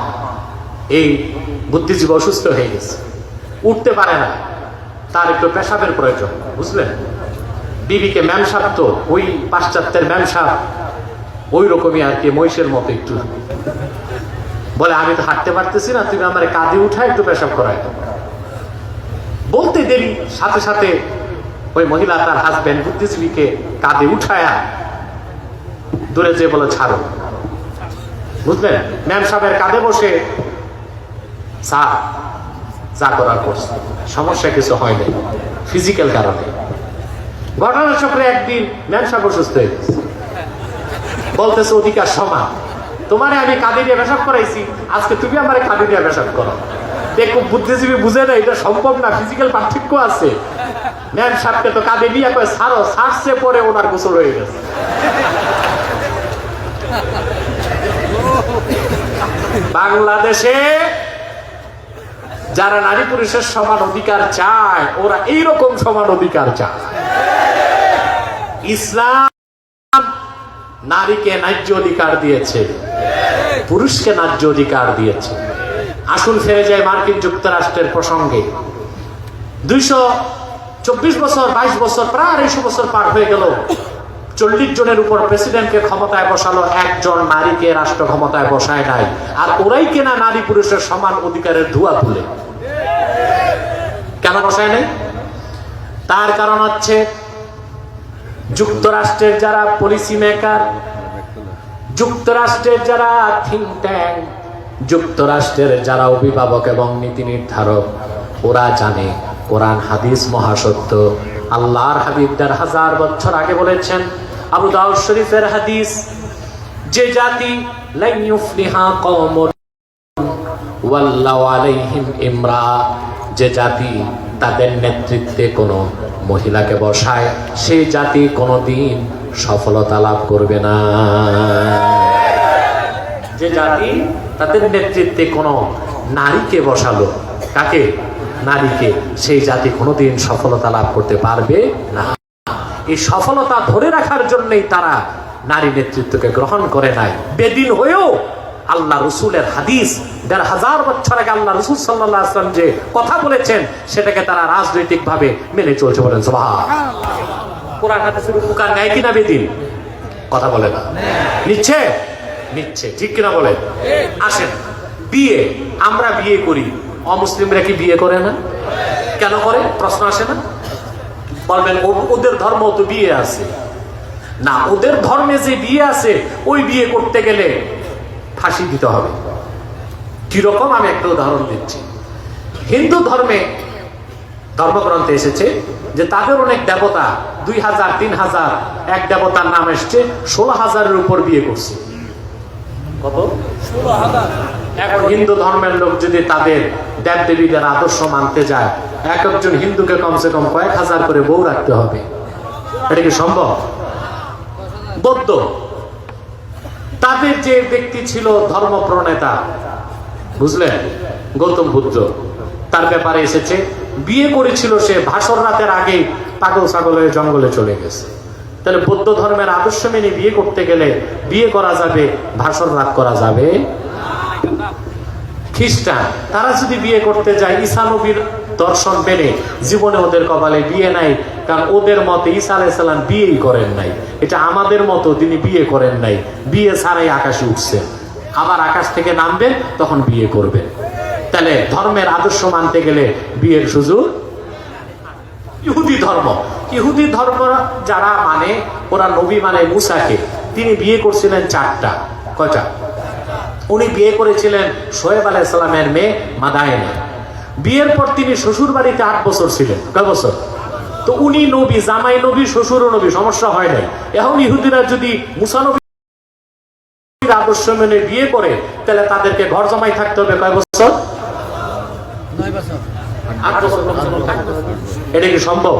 এই বুদ্ধিজীবী অসুস্থ হয়ে গেছে, উঠতে পারে না, তার একটু পেশাবের প্রয়োজন, বুঝলেন? বিবিকে ম্যাম সাহেব, তো ওই পাশ্চাত্যের ম্যাম সাহেব ওই রকমই আর কি, মহিষের মতো একটু বলে, আমি তো হাঁটতে পারতেছি না, তুমি আমার কাঁধে উঠায় একটু পেশাব করায়। বলতে দেরি, সাথে সাথে ওই মহিলা তার হাজবেন্ড বুদ্ধিজীবীকে কাঁধে উঠায়া দূরে যে বলে ছাড়ো, বুঝলেন? ম্যাম সাহেবের কাঁধে বসে যা করার করছে, সমস্যা কিছু হয় নাই ফিজিক্যাল কারণে। ঘটনা চক্রে একদিন ম্যাম সাহেব অসুস্থ হয়ে গেছে, বলতেছে অধিকার সমান, তোমারে আমি কাঁধে দিয়ে পেশাব করাইছি, আজকে তুমি আমার কাঁধে দিয়ে পেশাব করো। দেখো বুদ্ধিজীবী বুঝে না এটা সম্ভব না, ফিজিক্যাল পার্থক্য আছে। ম্যাম সাহেবকে তো কাঁধে নিয়ে কয় ছাড়ো, ছাড়ছে পরে ওনার গোসল হয়ে গেছে। বাংলাদেশে যারা নারী পুরুষের সমান অধিকার চায়, ওরা এইরকম সমান অধিকার চায়। ইসলাম নারীকে ন্যায্য অধিকার দিয়েছে, পুরুষকে ন্যায্য অধিকার দিয়েছে। আসুন ফিরে যায় মার্কিন যুক্তরাষ্ট্রের প্রসঙ্গে। 224 বছর, 22 বছর, প্রায় 250 বছর পার হয়ে গেল, 40 জনের উপর প্রেসিডেন্টকে ক্ষমতায় বসালো, একজন নারীকে রাষ্ট্র ক্ষমতায় বসায় নাই। আর ওরাই কেনা নারী পুরুষের সমান অধিকারের ধোঁয়া তুলে। কেন বসায় নাই? তার কারণ হচ্ছে যুক্তরাষ্ট্রের যারা পলিসি মেকার, যুক্তরাষ্ট্রের যারা থিঙ্ক ট্যাঙ্ক, যুক্তরাষ্ট্রের যারা অভিভাবক এবং নীতি নির্ধারক, ওরা জানে কোরআন হাদিস মহাসত্য। আল্লাহর হাবিব 1000 বছর আগে বলেছেন, আবু দাউদ শরীফের হাদিস, যে জাতি লা ইউফলিহা কওমুন ওয়াল্লাহু আলাইহিম ইমরা, যে জাতি তাদের নেতৃত্বে কোনো মহিলাকে বসায়, সেই জাতি কোনোদিন সফলতা লাভ করবে না। যে জাতি তাদের নেতৃত্বে কোনো নারীকে বসালো, কাকে? নারীকে, সেই জাতি কোনোদিন সফলতা লাভ করতে পারবে না। এই সফলতা ধরে রাখার জন্যই তারা নারী নেতৃত্বকে গ্রহণ করে নাই। বেদিন হয়েও আল্লাহ রসুলের হাদিস, 1000 বছর আগে আল্লাহ রসুল সাল্লাল্লাহু আলাইহি ওয়াসাল্লাম যে কথা বলেছেন, সেটাকে তারা রাজনৈতিক ভাবে মেনে চলছে। বলেন সুবহানাল্লাহ। কোরআন হাদিসের উপকার নেয় কিনা বেদিন? কথা বলে না, নিচ্ছে নিচ্ছে, ঠিক কিনা বলে? আসেন, বিয়ে আমরা বিয়ে করি, অমুসলিমরা কি বিয়ে করে না? কেন করে? প্রশ্ন আসে না? বলবেন ওদের ধর্ম তো বিয়ে আছে না, ওদের ধর্মে যে বিয়ে আছে, ওই বিয়ে করতে গেলে ফাঁসি দিতে হবে। কিরকম? আমি একটা উদাহরণ দিচ্ছি। হিন্দু ধর্মে ধর্মগ্রন্থে এসেছে যে তাদের অনেক দেবতা, 2000, 3000, এক দেবতার নাম এসছে, 16,000-এর উপর বিয়ে করছে। কত? 16,000। এখন হিন্দু ধর্মের লোক যদি তাদের দেবদেবীদের আদর্শ মানতে যায়, এক একজন হিন্দুকে কমসে কম কয়েক হাজার করে বউ রাখতে হবে। এটা কি সম্ভব? বৌদ্ধ, তাদের যে ব্যক্তি ছিল ধর্ম প্রণেতা, বুঝলেন, গৌতম বুদ্ধ, তার ব্যাপারে এসেছে, বিয়ে করেছিল সে ভাসর রাতের আগে পাগল ছাগল হয়ে জঙ্গলে চলে গেছে। তাহলে বৌদ্ধ ধর্মের আদর্শ মেনে বিয়ে করতে গেলে বিয়ে করা যাবে, ভাসর রাত করা যাবে। খ্রিস্টান, তারা যদি বিয়ে করতে যায় ঈসা নবীর দর্শন পেলে, জীবনে ওদের কপালে বিয়ে নাই, কারণ ওদের মতে ঈসা আলাইহিস সালাম বিয়েই করেন নাই। এটা আমাদের মতো, তিনি বিয়ে করেন নাই, বিয়ে ছাড়াই আকাশে উঠছেন, আবার আকাশ থেকে নামবেন, তখন বিয়ে করবেন। তাহলে ধর্মের আদর্শ মানতে গেলে বিয়ের সুযোগ। ইহুদি ধর্ম, ইহুদি ধর্ম যারা মানে, ওরা নবী মানে মুসাকে, তিনি বিয়ে করছিলেন 4টা। কয়টা? উনি বিয়ে করেছিলেন শোয়েব আলাইহিস সালামের মেয়ে মাদায়েনে। বিয়ের পর তিনি শ্বশুর বাড়িতে 8 বছর ছিলেন। কয় বছর? তো উনি নবী, জামাই নবী, শ্বশুরও নবী, সমস্যা হয় নাই। এখন ইহুদিরা যদি মুসা নবীর আদর্শ মেনে বিয়ে করে, তাহলে তাদেরকে ঘর জামাই থাকতে হবে কয় বছর? 9 বছর, 8 বছর থাকতে হবে। এটা কি সম্ভব?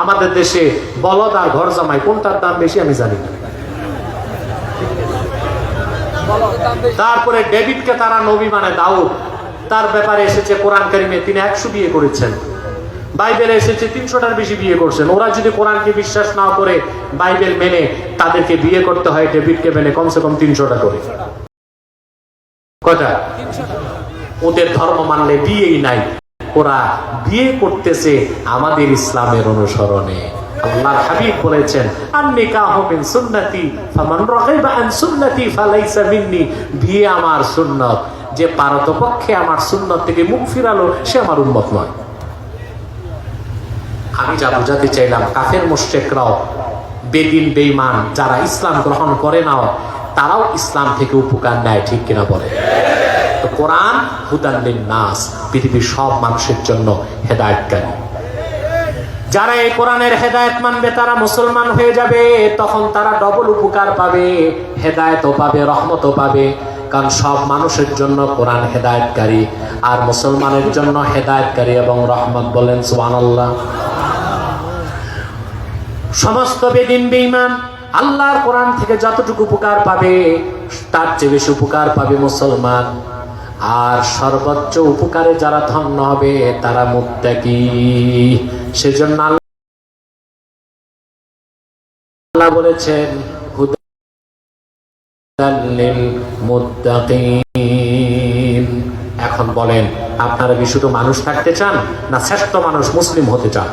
আমাদের দেশে বলদ আর ঘর জামাই কোনটার দাম বেশি আমি জানি না। তারপরে ডেভিডকে তারা নবী মানে দাউদ, তার ব্যাপারে এসেছে কোরআন কারিমে তিনি 100 বিয়ে করেছেন, বাইবেলে এসেছে 300টার বেশি বিয়ে করছেন। ওরা যদি কোরআনকে বিশ্বাস না করে বাইবেল মেনে, তাদেরকে বিয়ে করতে হয় ডেভিডকে মেনে কমসে কম 300টা করে। কয়টা? ওদের ধর্ম মানলে বিয়েই নাই, ওরা বিয়ে করতেছে আমাদের ইসলামের অনুসরণে। আল্লাহর হাবিব বলেছেন, আন-নিকাহু মিন সুন্নতি ফামান রাগিবা আন সুন্নতি ফালাইসা মিন্নি। বিয়ে আমার সুন্নত, যে পারতপক্ষে আমার সুন্নত থেকে মুখ ফিরালো সে আমার উম্মত নয়। আমি যা বুঝাতে চাইলাম, কাফের মুশরিকরাও, বেদিন বেঈমান যারা ইসলাম গ্রহণ করে না, তারাও ইসলাম থেকে উপকার নেয়, ঠিক কিনা বলে? তো কোরআন হুদান লিন-নাস, পৃথিবীর সব মানুষের জন্য হেদায়েতকারী। যারা এই কোরআনের হেদায়েত মানবে তারা মুসলমান হয়ে যাবে, তখন তারা ডবল উপকার পাবে, হেদায়েতও পাবে, রহমতও পাবে। কারণ সব মানুষের জন্য কোরআন হেদায়েতকারী, আর মুসলমানের জন্য হেদায়েতকারী এবং রহমত। বলেন সুবহানাল্লাহ। সমস্ত বেদিন বেঈমান আল্লাহর কোরআন থেকে যতটুকু উপকার পাবে তার চেয়ে বেশি উপকার পাবে মুসলমান। আর সর্বোচ্চ উপকারে যারা ধন্য হবে তারা মুত্তাকি। সেজন্য আল্লাহ বলেছেন হুদাল লিল মুত্তাকিন। এখন বলেন, আপনারা কি শুধু মানুষ থাকতে চান, না শ্রেষ্ঠ মানুষ মুসলিম হতে চান?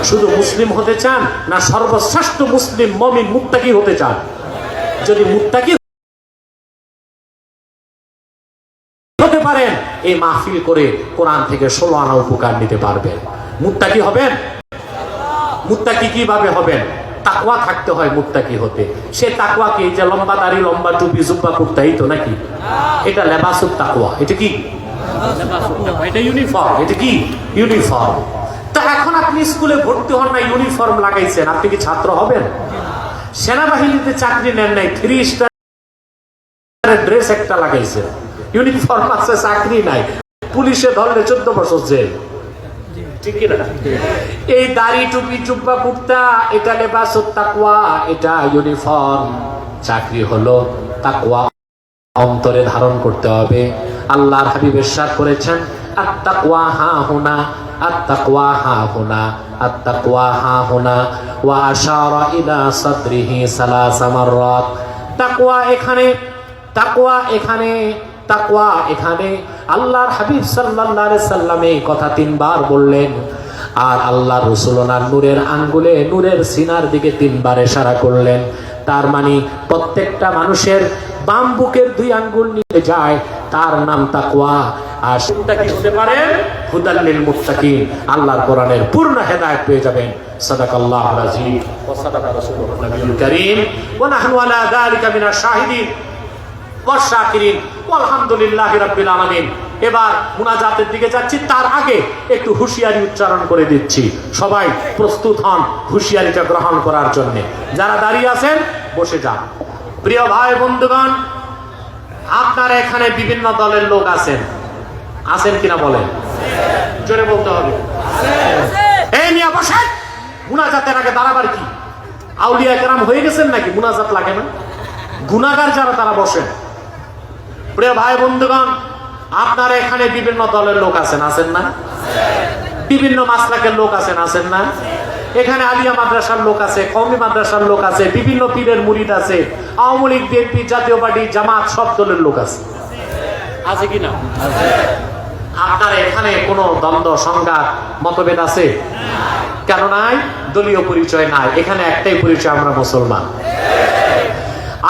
শুধু মুসলিম হতে চান, না সর্বশ্রেষ্ঠ মুসলিম মুমিন মুত্তাকি হতে চান? যদি মুত্তাকি হতে পারেন, এই মাহফিল করে কোরআন থেকে 16 আনা উপকার নিতে পারবেন। মুত্তাকি হবেন। মুত্তাকি কিভাবে হবেন? তাকওয়া থাকতে হয় মুত্তাকি হতে। সে তাকওয়া কি? যে লম্বা দাড়ি, লম্বা টুপি, জুব্বা কুর্তাই তো নাকি? এটা লেবাসুত তাকওয়া। এটা কি? এটা ইউনিফর্ম। এটা কি? ইউনিফর্ম। তা এখন আপনি স্কুলে ভর্তি হন না, ইউনিফর্ম লাগাইছেন, আপনি কি ছাত্র হবেন? সেনাবাহিনীতে চাকরি নেন নাই, 3 স্টারের ড্রেস একটা লাগাইছেন, ইউনিফর্ম আছে, চাকরি নাই, পুলিশে ধরলে 14 বছর জেল, ঠিক কি না? এই দাড়ি, টুপি, জুব্বা, কুর্তা, এটা লেবাসুত তাকওয়া, এটা ইউনিফর্ম। চাকরি হলো তাকওয়া অন্তরে ধারণ করতে হবে। আল্লাহর হাবিব ইরশাদ করেছেন, আত-তাকওয়া হাহুনা, আত-তাকওয়া হাহুনা, আত-তাকওয়া হাহুনা, ওয়া আশারা ইলা সাদরিহি 3 মাররাত। তাকওয়া এখানে, তাকওয়া এখানে, তাকওয়া এখানে। আল্লাহর হাবিব সাল্লাল্লাহু আলাইহি সাল্লাম এই কথা 3 বার বললেন। আর আল্লাহর রাসূল ওনার নূরের আঙ্গুলে, নূরের সিনার দিকে 3 বার ইশারা করলেন। তার মানে প্রত্যেকটা মানুষের বাম বুকের 2 আঙ্গুল নিয়ে যায়, তার নাম তাকওয়া। আর মুত্তাকি হতে পারেন, হুদাল লিল মুত্তাকিন, আল্লাহর কোরআনের পূর্ণ হেদায়েত পেয়ে যাবেন। সাদাকাল্লাহুল আযীম ওয়া সাদাকা রাসূলুল নবিয়্যুল কারীম ওয়া নাহনু আলা যালিকা মিনাশ শাহিদিন ওয়াশ শাকিরিন আলহামদুলিল্লাহি রাব্বিল আলামিন। এবার মুনাজাতের দিকে যাচ্ছি, তার আগে একটু হুঁশিয়ারি উচ্চারণ করে দিচ্ছি। সবাই প্রস্তুত হন হুঁশিয়ারিটা গ্রহণ করার জন্য। যারা দাঁড়িয়ে আছেন বসে যান। প্রিয় ভাই বন্ধুগণ, আপনারা এখানে বিভিন্ন দলের লোক আছেন, আছেন কিনা বলেন? জোরে বলতে হবে। এই মিয়া বসেন। মুনাজাতের আগে দাঁড়াবার কি? আউলিয়া কেরাম হয়ে গেছেন নাকি? মুনাজাত লাগে না? গুনাহগার যারা তারা বসেন। প্রিয় ভাই বন্ধুগণ, আপনারা এখানে বিভিন্ন দলের লোক আছেন, আছেন না? বিভিন্ন মাসলাকের লোক আছেন, আছেন না? এখানে আলিয়া মাদ্রাসার লোক আছে, কওমি মাদ্রাসার লোক আছে, বিভিন্ন পীরের মুরিদ আছে, আওয়ামী লীগ, বিএনপি, জাতীয় পার্টি, জামাত, সব দলের লোক আছে, আছে কি না? আপনার এখানে কোনো দ্বন্দ্ব, সংঘাত, মতভেদ আছে? কেন নাই? দলীয় পরিচয় নাই। এখানে একটাই পরিচয়, আমরা মুসলমান।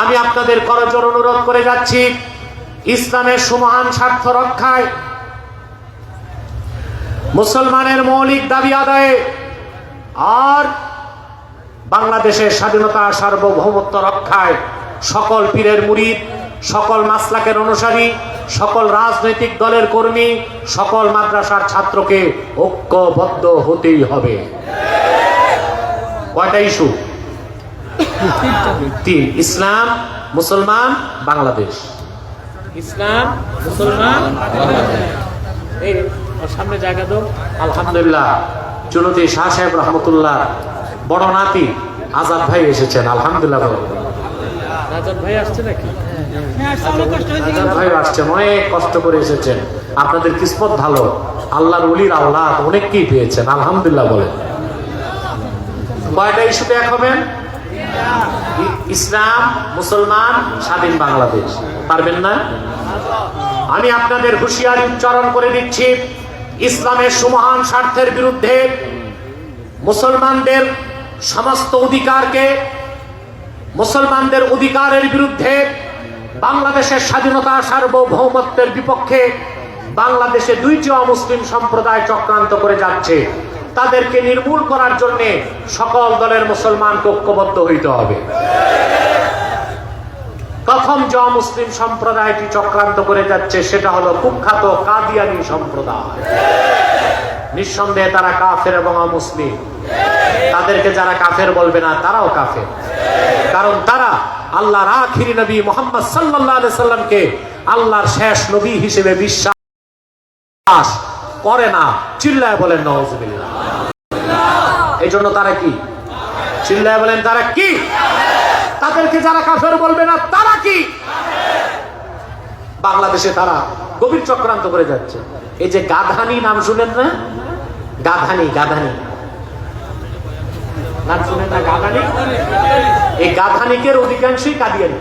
আমি আপনাদের করজোড়ে অনুরোধ করে যাচ্ছি, ইসলামের সুমহান স্বার্থ রক্ষায়, মুসলমানের মৌলিক দাবি আদায়ে, আর বাংলাদেশের স্বাধীনতা সার্বভৌমত্ব রক্ষায় সকল পীরের মুরিদ, সকল মাসলাকের অনুসারী, সকল রাজনৈতিক দলের কর্মী, সকল মাদ্রাসার ছাত্রকে ঐক্যবদ্ধ হতেই হবে। কয়টা ইস্যু? 3। ইসলাম, মুসলমান, বাংলাদেশ। ইসলাম, মুসলমান, বাংলাদেশ। এই সামনে জায়গা দাও। আলহামদুলিল্লাহ, চুনতি শাহ সাহেব রহমতুল্লাহ বড় নাতি আজাদ ভাই এসেছেন। আলহামদুলিল্লাহ। আজাদ ভাই আসছে নাকি? ভাই আসছেন, অনেক কষ্ট করে এসেছেন, আপনাদের কিসমত ভালো, আল্লাহর ওলির আওলাদ অনেককেই পেয়েছেন, আলহামদুলিল্লাহ বলেন। কয়টা ইস্যুতে এক হবেন? ইসলাম, মুসলমান, স্বাধীন বাংলাদেশ। পারবেন না? আমি আপনাদের হুঁশিয়ারি উচ্চারণ করে দিচ্ছি, ইসলামের সুমহান স্বার্থের বিরুদ্ধে, মুসলমানদের সমস্ত অধিকারকে, মুসলমানদের অধিকারের বিরুদ্ধে, বাংলাদেশের স্বাধীনতা সার্বভৌমত্বের বিপক্ষে বাংলাদেশে দুইটি অমুসলিম সম্প্রদায় চক্রান্ত করে যাচ্ছে। তাদেরকে নির্মূল করার জন্য সকল দলের মুসলমানকে ঐক্যবদ্ধ হইতে হবে। প্রথম যে অমুসলিম সম্প্রদায়টি চক্রান্ত করে যাচ্ছে সেটা হলো কুখ্যাত কাদিয়ানী সম্প্রদায়। নিঃসন্দেহে তারা কাফের এবং অমুসলিম। তাদেরকে যারা কাফের বলবে না তারাও কাফের, কারণ তারা আল্লাহর আখিরি নবী মুহাম্মদ সাল্লাল্লাহু আলাইহি সাল্লামকে আল্লাহর শেষ নবী হিসেবে বিশ্বাস করে না। চিল্লায় বলেন নাউজুবিল্লাহ। এই জন্য তারা কি? চিল্লায় বলেন তারা কি? তাদেরকে যারা কাফের বলবে না তারা কি? বাংলাদেশে তারা গভীর চক্রান্ত করে যাচ্ছে। এই যে গাধানি নাম শুনেন না? গাধানি, গাধানি নাম শুনেন না? গাধানি, এই গাধানিকের অধিকাংশই কাদিয়ানি।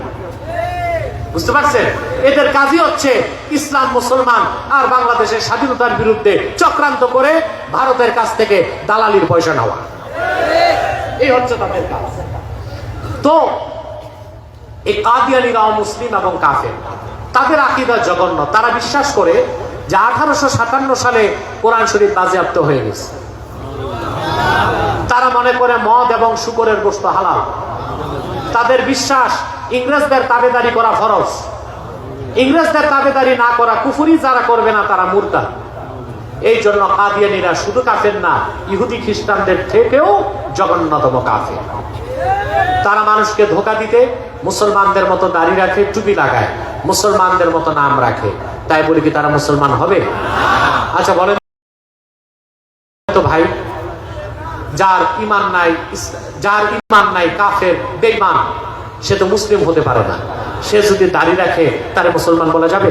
বুঝতে পারছেন? এদের কাজই হচ্ছে ইসলাম, মুসলমান আর বাংলাদেশের স্বাধীনতার বিরুদ্ধে চক্রান্ত করে ভারতের কাছ থেকে দালালির পয়সা নেওয়া। এই হচ্ছে তাদের কাজ। তো এই কাদিয়ানিরা মুসলিম এবং কাফের, তাদের আকীদা জঘন্য। তারা বিশ্বাস করে যে 1857 সালে কোরআন শরীফ বাজেয়াপ্ত হয়ে গেছে। তারা মনে করে মদ এবং শুকরের গোশত হালাল। তাদের বিশ্বাস ইংরেজদের তাবেদারি করা ফরজ, ইংরেজদের তাবেদারি না করা কুফরি, যারা করবে না তারা মুরতাদ। এই জন্য কাদিয়ানীরা শুধু কাফের না, ইহুদি খ্রিস্টানদের থেকেও জঘন্যতম কাফের। তারা মানুষকে ধোঁকা দিতে মুসলমানদের মতো দাড়ি রাখে, টুপি লাগায়, মুসলমানদের মতো নাম রাখে। তাই বলি কি তারা মুসলমান হবে? আচ্ছা বলেন তো ভাই, যার ইমান নাই কাফের, বেঈমান, সে তো মুসলিম হতে পারে না। সে যদি দাড়ি রাখে তারে মুসলমান বলা যাবে?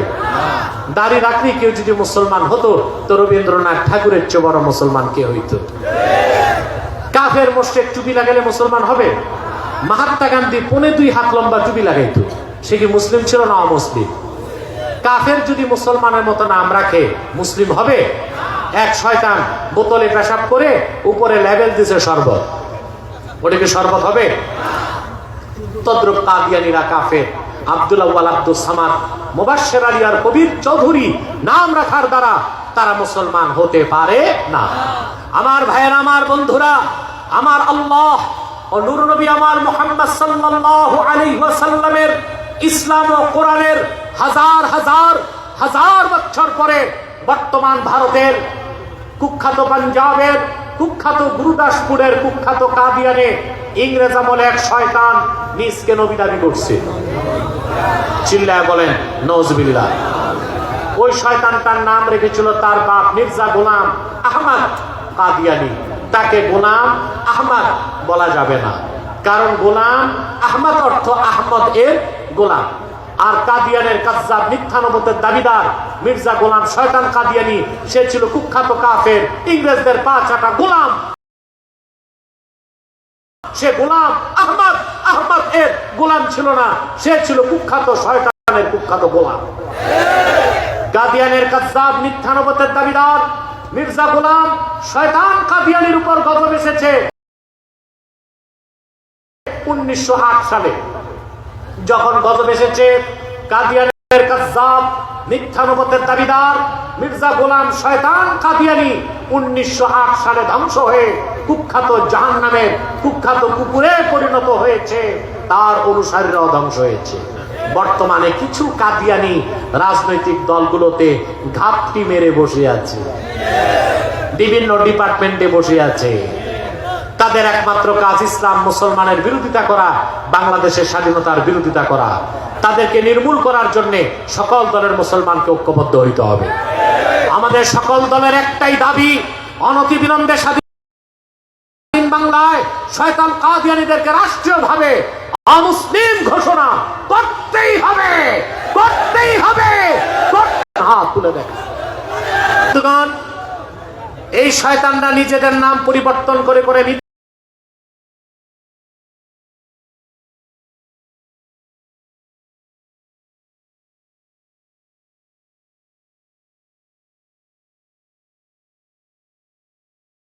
দাড়ি রাখলে কেউ যদি মুসলমান হতো তো রবীন্দ্রনাথ ঠাকুরের চেয়ে বড় মুসলমান কে হইতো? কাফের মুশরিক টুপি লাগালে মুসলমান হবে? মহাত্মা গান্ধী 2.5 হাত লম্বা টুপি লাগাইতো, সে কি মুসলিম ছিল না অমুসলিম? কাফের যদি মুসলমানের মতো নাম রাখে মুসলিম হবে? এক শয়তান বোতলে পেশাব করে উপরে লেবেল দিছে শরবত, ওটা কি শরবত হবে? তদ্রুপ কাদিয়ানীরা কাফের। আব্দুল আউয়াল, আব্দুল সামাদ, মুবাশশির আলী আর কবির চৌধুরী নাম রাখার দ্বারা তারা মুসলমান হতে পারে না। আমার ভাইয়েরা, আমার বন্ধুরা, আমার আল্লাহ ও নূর নবী আমার মুহাম্মদ সাল্লাল্লাহু আলাইহি ওয়াসাল্লামের ইসলাম ও কোরআনের হাজার হাজার হাজার বছর পরে বর্তমান ভারতের কুখ্যাত, পাঞ্জাবের কুখ্যাত, গুরুদাসপুরের কুখ্যাত কাদিয়ানে ইংরেজ আমলে এক শয়তান নিজকে নবী দাবি করছে। চিল্লায় বলেন নাউজুবিল্লাহ। ওই শয়তানটার নাম রেখেছিল তার বাপ মির্জা গোলাম আহমদ কাদিয়ানী। তাকে গোলাম আহমদ বলা যাবে না, কারণ গোলাম আহমদ অর্থ আহমদ এর গোলাম। আর কাদিয়ানের কাজ্জাব, মিথ্যা নবুয়তের দাবিদার মির্জা গোলাম শয়তান কাদিয়ানী, সে ছিল কুখ্যাত কাফের, ইংরেজদের পা চাটা গোলাম। সে গোলাম আহমদ, আহমদ এর গোলাম ছিল না, সে ছিল কুখ্যাত শয়তানের কুখ্যাত গোলাম। কাদিয়ানের কাজ্জাব, মিথ্যা নবুয়তের দাবিদার মির্জা গোলাম শয়তান কাদিয়ানীর উপর গজব এসেছে 1908 সালে। যখন গজব এসেছে, কাদিয়ানের কাজ্জাব, মিথ্যা নবুয়তের দাবিদার মির্জা গোলাম শয়তান কাদিয়ানী 1908 সালে ধ্বংস হয়ে কুখ্যাত জাহান্নামের কুখ্যাত কুকুরে পরিণত হয়েছে, তার অনুসারীরাও ধ্বংস হয়েছে। বর্তমানে কিছু কাদিয়ানী রাজনৈতিক দলগুলোতে ঘাপটি মেরে বসে আছে, বিভিন্ন ডিপার্টমেন্টে বসে আছে। তাদের একমাত্র কাজ ইসলাম মুসলমানের বিরোধিতা করা, বাংলাদেশের স্বাধীনতার বিরোধিতা করা। তাদেরকে নির্মূল করার জন্য সকল দলের মুসলমানকে ঐক্যবদ্ধ হইতে হবে। আমাদের সকল দলের একটাই দাবি, অনতিবিলম্বে স্বাধীন বাংলায় শয়তান কাদিয়ানীদেরকে রাষ্ট্রীয়ভাবে অমুসলিম ঘোষণা করতেই হবে, করতেই হবে। হাত তুলে দেখেন এই শয়তানরা নিজেদের নাম পরিবর্তন করে করে